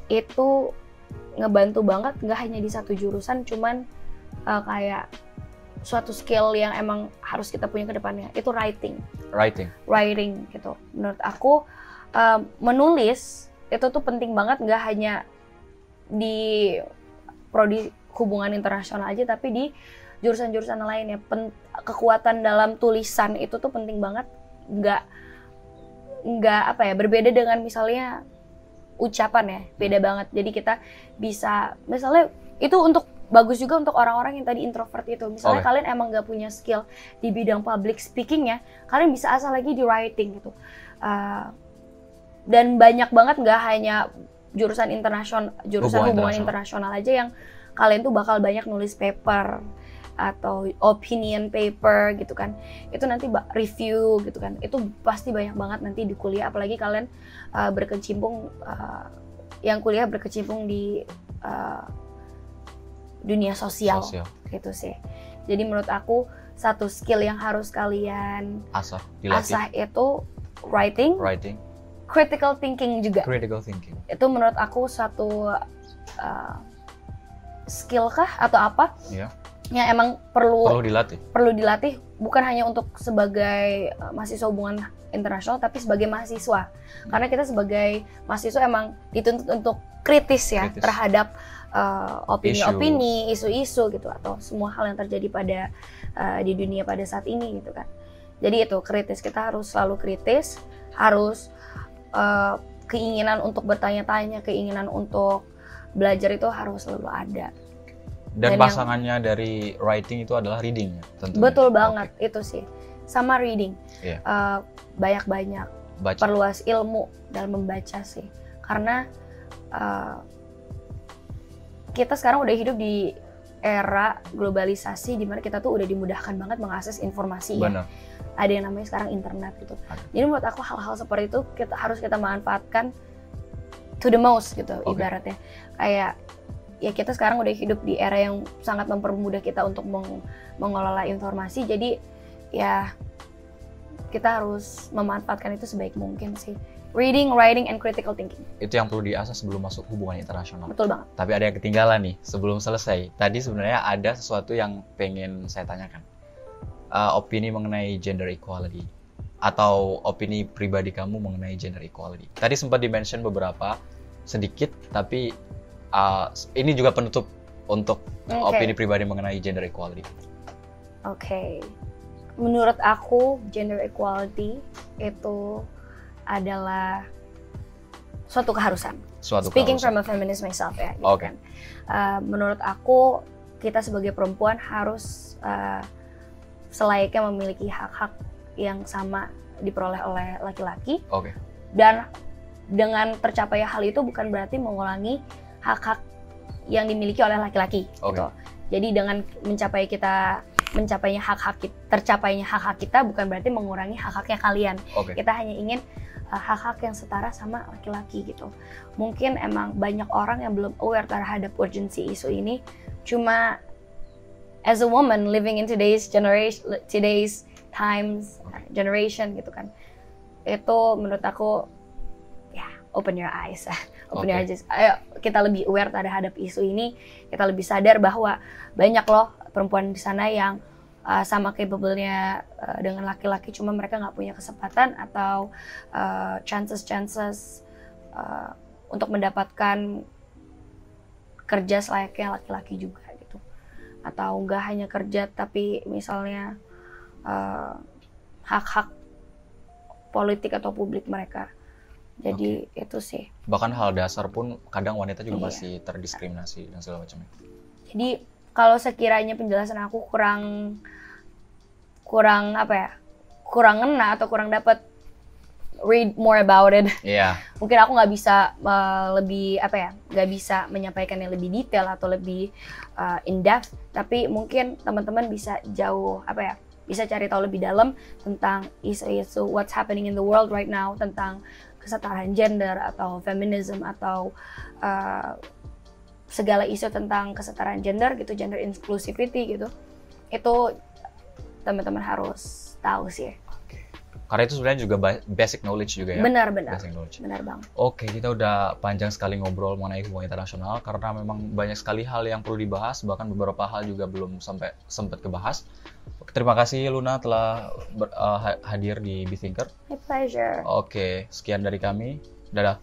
itu ngebantu banget, nggak hanya di satu jurusan, cuman kayak suatu skill yang emang harus kita punya ke depannya, itu writing gitu. Menurut aku menulis itu tuh penting banget, nggak hanya di prodi hubungan internasional aja, tapi di jurusan-jurusan lainnya. Kekuatan dalam tulisan itu tuh penting banget, nggak berbeda dengan misalnya ucapan ya, beda banget. Jadi kita bisa, misalnya itu bagus juga untuk orang-orang yang tadi introvert itu. Misalnya kalian emang nggak punya skill di bidang public speaking ya, kalian bisa asal lagi di writing gitu. Dan banyak banget, nggak hanya jurusan hubungan internasional aja yang kalian tuh bakal banyak nulis paper atau opinion paper gitu kan. Itu nanti review gitu kan. Itu pasti banyak banget nanti di kuliah, apalagi kalian yang kuliah berkecimpung di dunia sosial gitu sih. Jadi menurut aku satu skill yang harus kalian asah itu writing. Critical thinking juga. Itu menurut aku satu skill kah atau apa? Yang emang perlu dilatih, bukan hanya untuk sebagai mahasiswa hubungan internasional, tapi sebagai mahasiswa. Karena kita sebagai mahasiswa emang dituntut untuk kritis terhadap opini-opini, isu-isu gitu, atau semua hal yang terjadi di dunia pada saat ini gitu kan. Jadi itu kritis, kita harus selalu kritis, harus keinginan untuk bertanya-tanya, keinginan untuk belajar itu harus selalu ada. Dan pasangannya dari writing itu adalah reading ya tentunya. Betul banget, itu sih. Sama reading. Banyak-banyak. Perluas ilmu dalam membaca sih. Karena kita sekarang udah hidup di era globalisasi di mana kita tuh udah dimudahkan banget mengakses informasi. Benar. Ada yang namanya sekarang internet gitu. Jadi menurut aku hal-hal seperti itu harus kita manfaatkan to the most gitu, ibaratnya. Kayak ya kita sekarang udah hidup di era yang sangat mempermudah kita untuk mengelola informasi. Jadi ya kita harus memanfaatkan itu sebaik mungkin sih. Reading, writing, and critical thinking. Itu yang perlu diasah sebelum masuk hubungan internasional. Betul banget. Tapi ada yang ketinggalan nih sebelum selesai. Tadi sebenarnya ada sesuatu yang pengen saya tanyakan. Opini mengenai gender equality. Atau opini pribadi kamu mengenai gender equality. Tadi sempat di-mention beberapa, sedikit, tapi ini juga penutup untuk opini pribadi mengenai gender equality. Menurut aku, gender equality itu adalah suatu keharusan. Speaking from a feminist myself ya. Gitu kan. Menurut aku, kita sebagai perempuan harus selayaknya memiliki hak-hak yang sama diperoleh oleh laki-laki. Oke. Dan dengan tercapai hal itu bukan berarti mengulangi hak-hak yang dimiliki oleh laki-laki. Gitu. Jadi dengan tercapainya hak-hak kita bukan berarti mengurangi hak-haknya kalian. Kita hanya ingin hak-hak yang setara sama laki-laki gitu. Mungkin emang banyak orang yang belum aware terhadap urgensi isu ini. Cuma as a woman living in today's generation gitu kan. Itu menurut aku ya open your eyes. Open your eyes. Ayo kita lebih aware terhadap isu ini. Kita lebih sadar bahwa banyak loh perempuan di sana yang sama capable-nya dengan laki-laki, cuma mereka nggak punya kesempatan atau chances untuk mendapatkan kerja selayaknya laki-laki juga gitu. Atau nggak hanya kerja, tapi misalnya hak-hak politik atau publik mereka. Jadi itu sih. Bahkan hal dasar pun kadang wanita juga masih terdiskriminasi dan segala macamnya. Jadi kalau sekiranya penjelasan aku kurang ngena atau kurang dapat read more about it. Mungkin aku nggak bisa nggak bisa menyampaikan yang lebih detail atau lebih in depth. Tapi mungkin teman-teman bisa bisa cari tahu lebih dalam tentang isu-isu what's happening in the world right now, tentang kesetaraan gender atau feminism atau segala isu tentang kesetaraan gender gitu, gender inclusivity gitu. Itu teman-teman harus tahu sih. Karena itu sebenarnya juga basic knowledge juga ya. Benar banget. Oke, kita udah panjang sekali ngobrol mengenai hubungan internasional karena memang banyak sekali hal yang perlu dibahas, bahkan beberapa hal juga belum sampai sempat kebahas. Terima kasih Luna telah hadir di Be Thinker. My pleasure. Oke, sekian dari kami. Dadah.